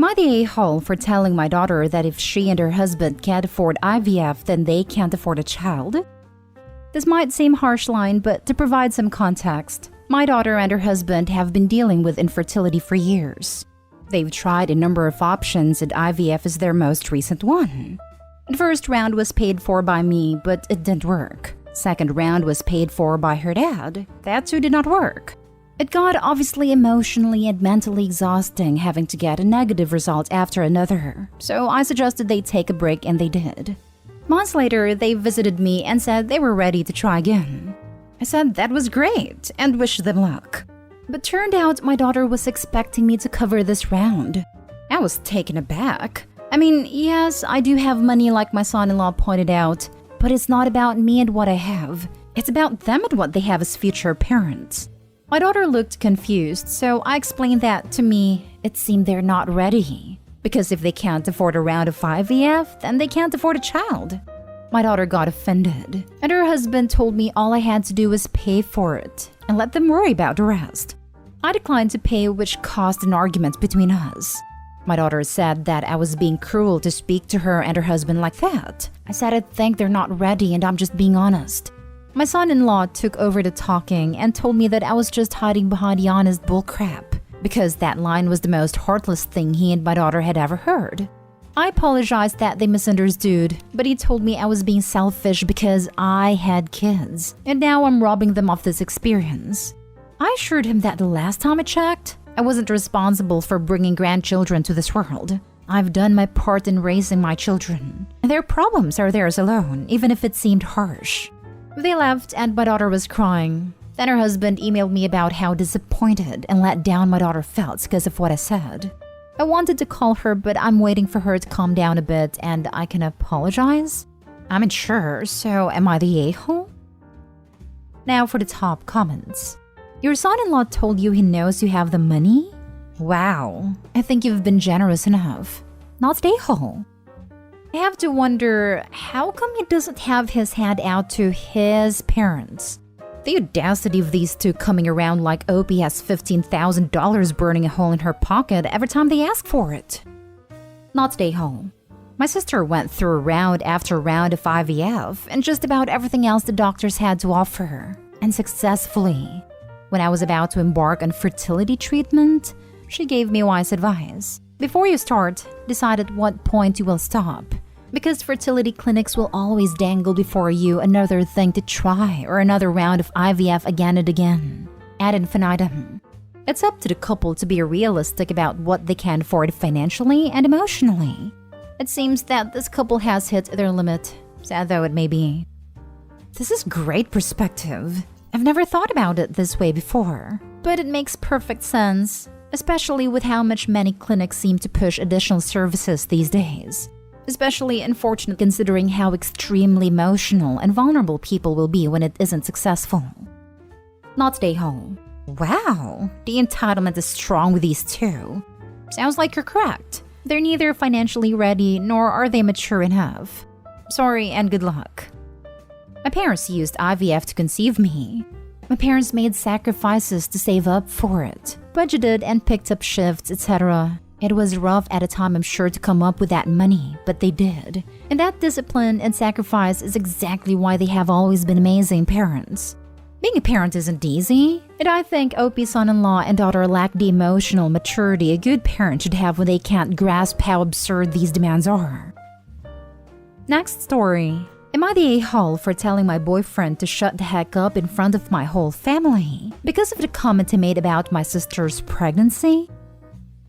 Am I the a-hole for telling my daughter that if she and her husband can't afford IVF, then they can't afford a child? This might seem harsh line, but to provide some context, my daughter and her husband have been dealing with infertility for years. They've tried a number of options and IVF is their most recent one. The first round was paid for by me, but it didn't work. Second round was paid for by her dad. That too did not work. It got obviously emotionally and mentally exhausting having to get a negative result after another, so I suggested they take a break and they did. Months later, they visited me and said they were ready to try again. I said that was great and wished them luck. But turned out my daughter was expecting me to cover this round. I was taken aback. I mean, yes, I do have money like my son-in-law pointed out, but it's not about me and what I have. It's about them and what they have as future parents. My daughter looked confused, so I explained that to me, it seemed they're not ready. Because if they can't afford a round of IVF, then they can't afford a child. My daughter got offended, and her husband told me all I had to do was pay for it and let them worry about the rest. I declined to pay, which caused an argument between us. My daughter said that I was being cruel to speak to her and her husband like that. I said I think they're not ready and I'm just being honest. My son-in-law took over the talking and told me that I was just hiding behind the honest bullcrap because that line was the most heartless thing he and my daughter had ever heard. I apologized that they misunderstood, but he told me I was being selfish because I had kids, and now I'm robbing them of this experience. I assured him that the last time I checked, I wasn't responsible for bringing grandchildren to this world. I've done my part in raising my children, and their problems are theirs alone, even if it seemed harsh. They left and my daughter was crying. Then her husband emailed me about how disappointed and let down my daughter felt because of what I said. I wanted to call her, but I'm waiting for her to calm down a bit and I can apologize. I'm unsure, so am I the a-hole? Now for the top comments. Your son-in-law told you he knows you have the money? Wow, I think you've been generous enough. Not the a-hole. I have to wonder, how come he doesn't have his hand out to his parents? The audacity of these two coming around like Opie has $15,000 burning a hole in her pocket every time they ask for it. Not stay home. My sister went through round after round of IVF and just about everything else the doctors had to offer her, and successfully. When I was about to embark on fertility treatment, she gave me wise advice. Before you start, decide at what point you will stop. Because fertility clinics will always dangle before you another thing to try or another round of IVF again and again. Ad infinitum. It's up to the couple to be realistic about what they can afford financially and emotionally. It seems that this couple has hit their limit, sad though it may be. This is great perspective. I've never thought about it this way before, but it makes perfect sense, especially with how much many clinics seem to push additional services these days. Especially unfortunate considering how extremely emotional and vulnerable people will be when it isn't successful. Not stay home. Wow, the entitlement is strong with these two. Sounds like you're correct. They're neither financially ready nor are they mature enough. Sorry and good luck. My parents used IVF to conceive me. My parents made sacrifices to save up for it, budgeted and picked up shifts, etc. It was rough at a time, I'm sure, to come up with that money, but they did. And that discipline and sacrifice is exactly why they have always been amazing parents. Being a parent isn't easy, and I think Opie's son-in-law and daughter lack the emotional maturity a good parent should have when they can't grasp how absurd these demands are. Next story. Am I the a-hole for telling my boyfriend to shut the heck up in front of my whole family because of the comment he made about my sister's pregnancy?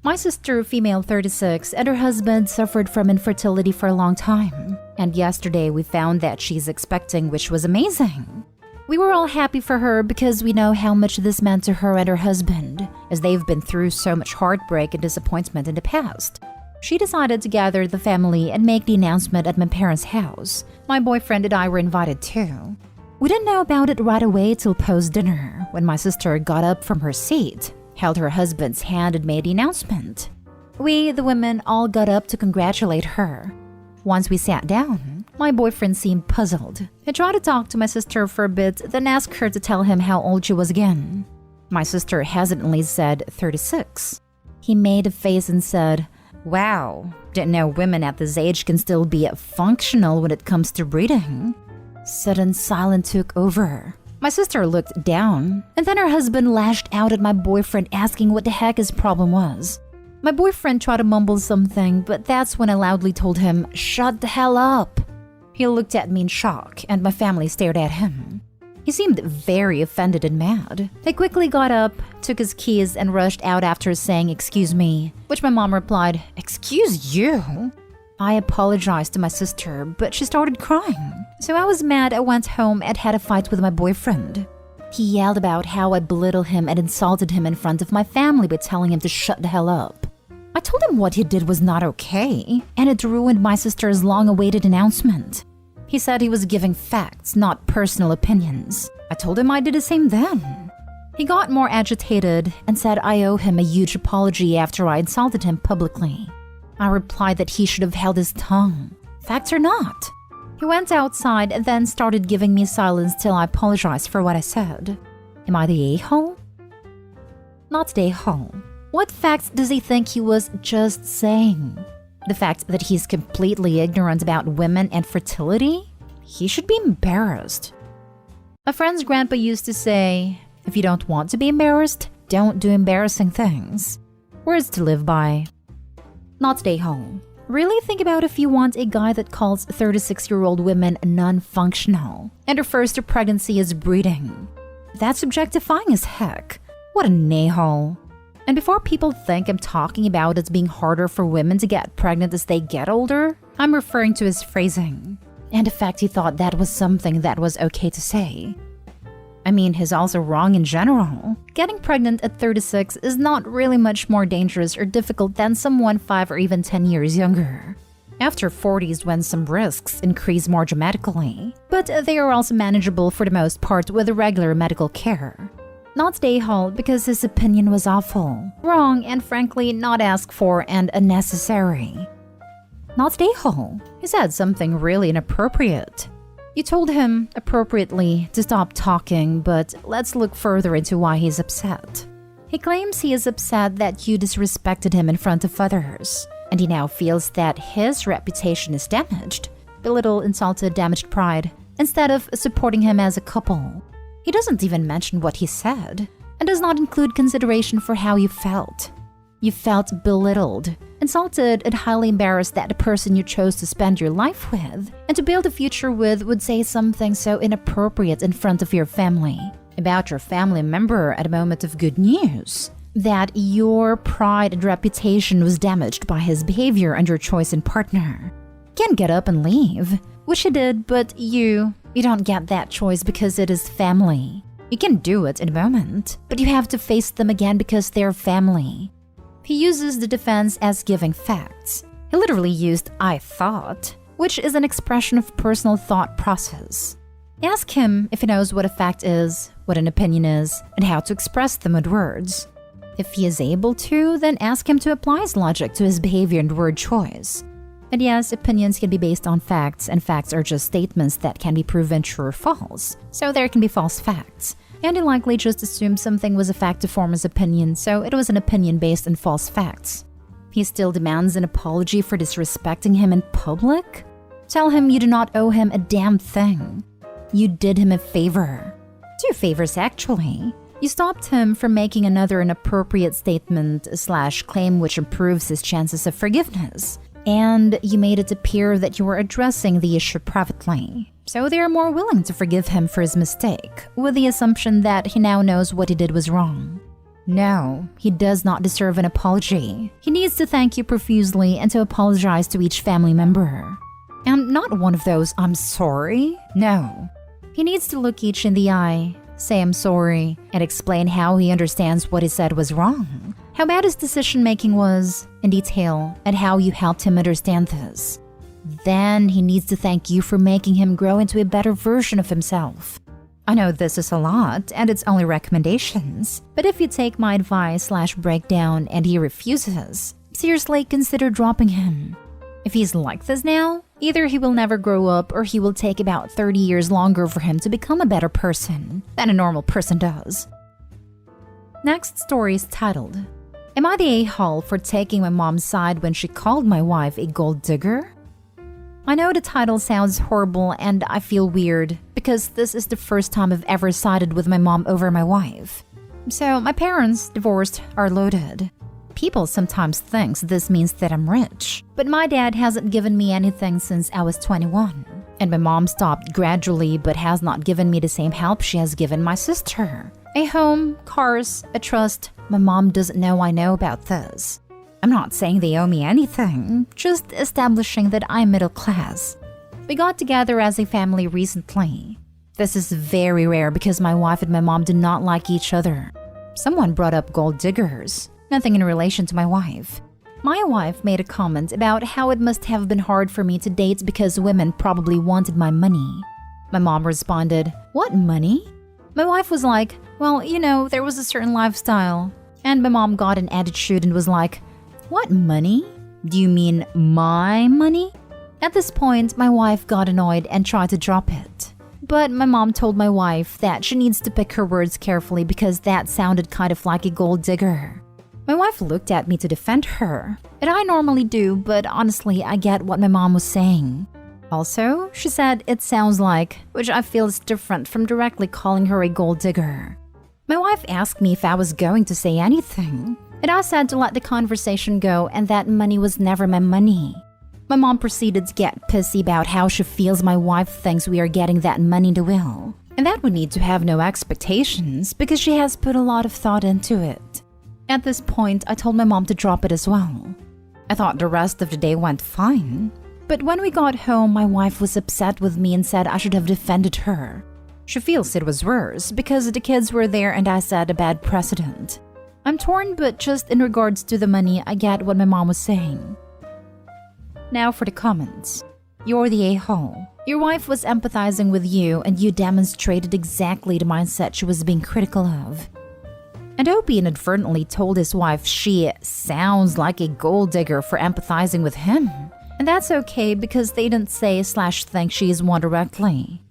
My sister, female 36, and her husband suffered from infertility for a long time. And yesterday we found that she's expecting, which was amazing. We were all happy for her because we know how much this meant to her and her husband, as they've been through so much heartbreak and disappointment in the past. She decided to gather the family and make the announcement at my parents' house. My boyfriend and I were invited too. We didn't know about it right away till post-dinner, when my sister got up from her seat, held her husband's hand and made the announcement. We, the women, all got up to congratulate her. Once we sat down, my boyfriend seemed puzzled. I tried to talk to my sister for a bit, then asked her to tell him how old she was again. My sister hesitantly said 36. He made a face and said, Wow, didn't know women at this age can still be functional when it comes to breeding. Sudden silence took over. My sister looked down, and then her husband lashed out at my boyfriend asking what the heck his problem was. My boyfriend tried to mumble something, but that's when I loudly told him, "Shut the hell up." He looked at me in shock, and my family stared at him. He seemed very offended and mad. He quickly got up, took his keys, and rushed out after saying, "Excuse me," which my mom replied, "Excuse you?" I apologized to my sister, but she started crying. So I was mad. I went home and had a fight with my boyfriend. He yelled about how I belittled him and insulted him in front of my family by telling him to shut the hell up. I told him what he did was not okay, and it ruined my sister's long-awaited announcement. He said he was giving facts, not personal opinions. I told him I did the same then. He got more agitated and said I owe him a huge apology after I insulted him publicly. I replied that he should have held his tongue. Facts or not. He went outside and then started giving me silence till I apologized for what I said. Am I the a-hole? Not the a-hole. What facts does he think he was just saying? The fact that he's completely ignorant about women and fertility? He should be embarrassed. A friend's grandpa used to say, if you don't want to be embarrassed, don't do embarrassing things. Words to live by. Not stay home. Really think about if you want a guy that calls 36-year-old women non-functional and refers to pregnancy as breeding. That's objectifying as heck. What a a-hole. And before people think I'm talking about it being harder for women to get pregnant as they get older, I'm referring to his phrasing and the fact he thought that was something that was okay to say. I mean, he's also wrong in general. Getting pregnant at 36 is not really much more dangerous or difficult than someone 5 or even 10 years younger. After 40 is when some risks increase more dramatically, but they are also manageable for the most part with regular medical care. Not a-hole because his opinion was awful, wrong, and frankly not asked for and unnecessary. Not a-hole. He said something really inappropriate. You told him, appropriately, to stop talking, but let's look further into why he's upset. He claims he is upset that you disrespected him in front of others, and he now feels that his reputation is damaged. Belittled, insulted, damaged pride, instead of supporting him as a couple. He doesn't even mention what he said, and does not include consideration for how you felt. You felt belittled, insulted, and highly embarrassed that the person you chose to spend your life with and to build a future with would say something so inappropriate in front of your family, about your family member at a moment of good news, that your pride and reputation was damaged by his behavior and your choice in partner. You can get up and leave, which he did, but you don't get that choice because it is family. You can do it in a moment, but you have to face them again because they're family. He uses the defense as giving facts. He literally used "I thought," which is an expression of personal thought process. Ask him if he knows what a fact is, what an opinion is, and how to express them with words. If he is able to, then ask him to apply his logic to his behavior and word choice. And yes, opinions can be based on facts, and facts are just statements that can be proven true or false. So there can be false facts. And he likely just assumed something was a fact to form his opinion, so it was an opinion based on false facts. He still demands an apology for disrespecting him in public? Tell him you do not owe him a damn thing. You did him a favor. 2 favors, actually. You stopped him from making another inappropriate statement/claim which improves his chances of forgiveness. And you made it appear that you were addressing the issue privately. So they are more willing to forgive him for his mistake, with the assumption that he now knows what he did was wrong. No, he does not deserve an apology. He needs to thank you profusely and to apologize to each family member. And not one of those "I'm sorry." No. He needs to look each in the eye, say "I'm sorry," and explain how he understands what he said was wrong, how bad his decision-making was, in detail, and how you helped him understand this. Then he needs to thank you for making him grow into a better version of himself. I know this is a lot, and it's only recommendations, but if you take my advice/breakdown and he refuses, seriously consider dropping him. If he's like this now, either he will never grow up or he will take about 30 years longer for him to become a better person than a normal person does. Next story is titled, Am I the a-hole for taking my mom's side when she called my wife a gold digger? I know the title sounds horrible and I feel weird because this is the first time I've ever sided with my mom over my wife. So my parents, divorced, are loaded. People sometimes think this means that I'm rich, but my dad hasn't given me anything since I was 21. And my mom stopped gradually but has not given me the same help she has given my sister. A home, cars, a trust. My mom doesn't know I know about this. I'm not saying they owe me anything, just establishing that I'm middle class. We got together as a family recently. This is very rare because my wife and my mom do not like each other. Someone brought up gold diggers, nothing in relation to my wife. My wife made a comment about how it must have been hard for me to date because women probably wanted my money. My mom responded, "What money?" My wife was like, "Well, there was a certain lifestyle." And my mom got an attitude and was like, "What money? Do you mean my money?" At this point, my wife got annoyed and tried to drop it. But my mom told my wife that she needs to pick her words carefully because that sounded kind of like a gold digger. My wife looked at me to defend her, and I normally do, but honestly, I get what my mom was saying. Also, she said it sounds like, which I feel is different from directly calling her a gold digger. My wife asked me if I was going to say anything, and I said to let the conversation go and that money was never my money. My mom proceeded to get pissy about how she feels my wife thinks we are getting that money to will, and that we need to have no expectations because she has put a lot of thought into it. At this point, I told my mom to drop it as well. I thought the rest of the day went fine. But when we got home, my wife was upset with me and said I should have defended her. She feels it was worse because the kids were there and I set a bad precedent. I'm torn, but just in regards to the money, I get what my mom was saying. Now for the comments. You're the a-hole. Your wife was empathizing with you and you demonstrated exactly the mindset she was being critical of. And Opie inadvertently told his wife she sounds like a gold digger for empathizing with him. And that's okay because they didn't say/think she is one directly.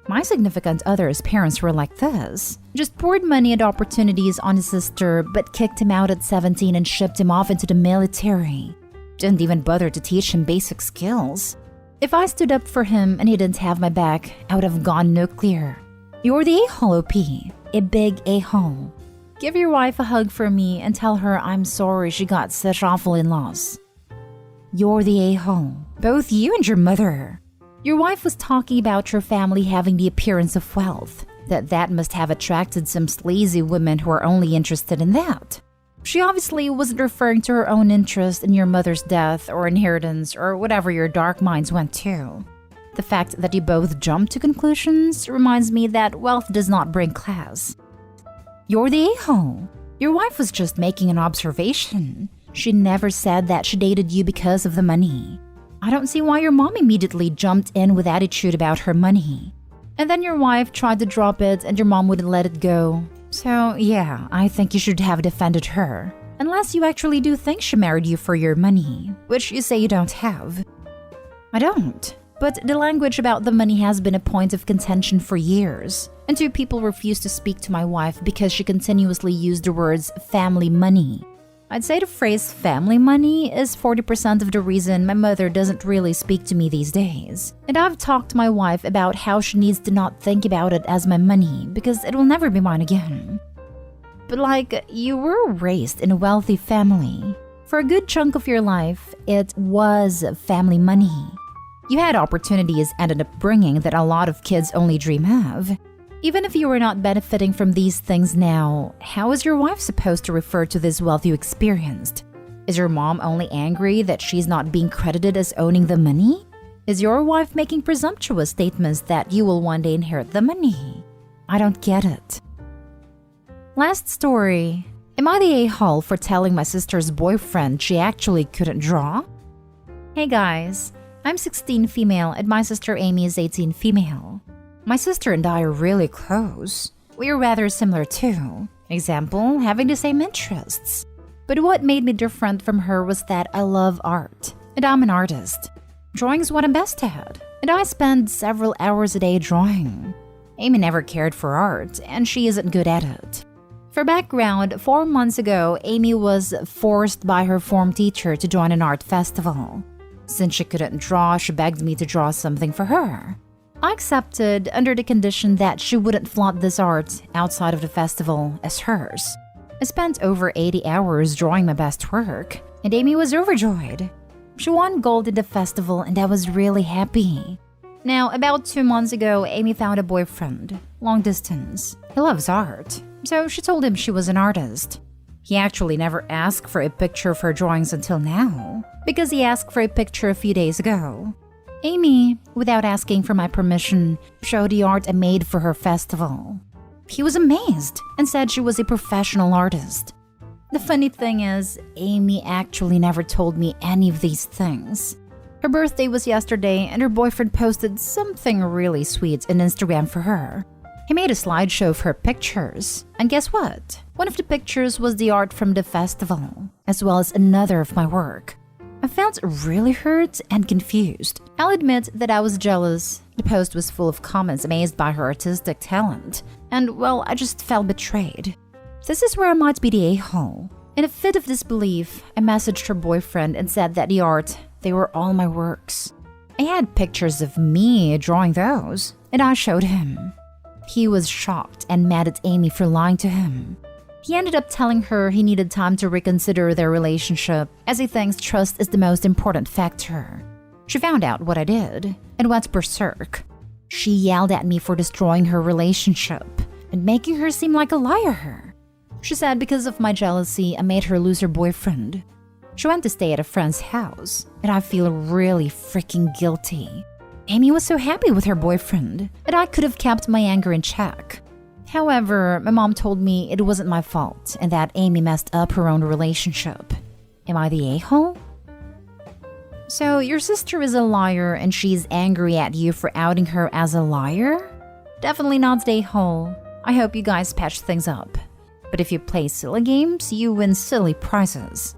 My significant other's parents were like this. Just poured money and opportunities on his sister but kicked him out at 17 and shipped him off into the military. Didn't even bother to teach him basic skills. If I stood up for him and he didn't have my back, I would have gone nuclear. You're the a-hole, Opie. A big a-hole. Give your wife a hug for me and tell her I'm sorry she got such awful in-laws. You're the a-hole. Both you and your mother. Your wife was talking about your family having the appearance of wealth. That must have attracted some sleazy women who are only interested in that. She obviously wasn't referring to her own interest in your mother's death or inheritance or whatever your dark minds went to. The fact that you both jumped to conclusions reminds me that wealth does not bring class. You're the a-hole. Your wife was just making an observation. She never said that she dated you because of the money. I don't see why your mom immediately jumped in with attitude about her money. And then your wife tried to drop it and your mom wouldn't let it go. So yeah, I think you should have defended her. Unless you actually do think she married you for your money, which you say you don't have. I don't. But the language about the money has been a point of contention for years. And two people refused to speak to my wife because she continuously used the words family money. I'd say the phrase family money is 40% of the reason my mother doesn't really speak to me these days. And I've talked to my wife about how she needs to not think about it as my money because it will never be mine again. But you were raised in a wealthy family. For a good chunk of your life, it was family money. You had opportunities and an upbringing that a lot of kids only dream of. Even if you were not benefiting from these things now, how is your wife supposed to refer to this wealth you experienced? Is your mom only angry that she's not being credited as owning the money? Is your wife making presumptuous statements that you will one day inherit the money? I don't get it. Last story. Am I the a-hole for telling my sister's boyfriend she actually couldn't draw? Hey guys, I'm 16 female and my sister Amy is 18 female. My sister and I are really close. We are rather similar too. Example, having the same interests. But what made me different from her was that I love art, and I'm an artist. Drawing is what I'm best at, and I spend several hours a day drawing. Amy never cared for art, and she isn't good at it. For background, 4 months ago, Amy was forced by her form teacher to join an art festival. Since she couldn't draw, she begged me to draw something for her. I accepted under the condition that she wouldn't flaunt this art outside of the festival as hers. I spent over 80 hours drawing my best work, and Amy was overjoyed. She won gold in the festival, and I was really happy. Now, about 2 months ago, Amy found a boyfriend, long distance. He loves art, so she told him she was an artist. He actually never asked for a picture of her drawings until now, because he asked for a picture a few days ago. Amy, without asking for my permission, showed the art I made for her festival. He was amazed and said she was a professional artist. The funny thing is, Amy actually never told me any of these things. Her birthday was yesterday and her boyfriend posted something really sweet on Instagram for her. He made a slideshow of her pictures, and guess what? One of the pictures was the art from the festival, as well as another of my work. I felt really hurt and confused. I'll admit that I was jealous. The post was full of comments amazed by her artistic talent, and well, I just felt betrayed. This is where I might be the a-hole. In a fit of disbelief, I messaged her boyfriend and said that the art, they were all my works. I had pictures of me drawing those, and I showed him. He was shocked and mad at Amy for lying to him. He ended up telling her he needed time to reconsider their relationship, as he thinks trust is the most important factor. She found out what I did and went berserk. She yelled at me for destroying her relationship and making her seem like a liar. She said because of my jealousy, I made her lose her boyfriend. She went to stay at a friend's house, and I feel really freaking guilty. Amy was so happy with her boyfriend, and I could have kept my anger in check. However, my mom told me it wasn't my fault and that Amy messed up her own relationship. Am I the a-hole? So, your sister is a liar and she's angry at you for outing her as a liar? Definitely not the a-hole. I hope you guys patch things up. But if you play silly games, you win silly prizes.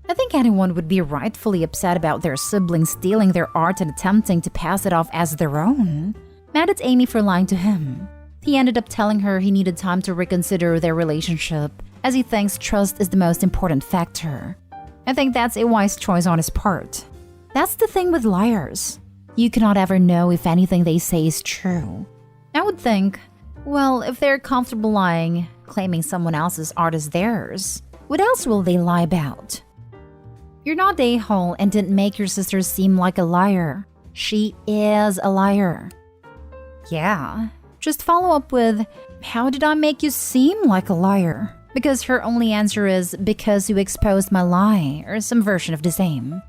I think anyone would be rightfully upset about their siblings stealing their art and attempting to pass it off as their own. Mad at Amy for lying to him. He ended up telling her he needed time to reconsider their relationship, as he thinks trust is the most important factor. I think that's a wise choice on his part. That's the thing with liars. You cannot ever know if anything they say is true. I would think, well, if they're comfortable lying, claiming someone else's art is theirs, what else will they lie about? You're not the a-hole and didn't make your sister seem like a liar. She is a liar. Yeah. Just follow up with, how did I make you seem like a liar? Because her only answer is, because you exposed my lie, or some version of the same.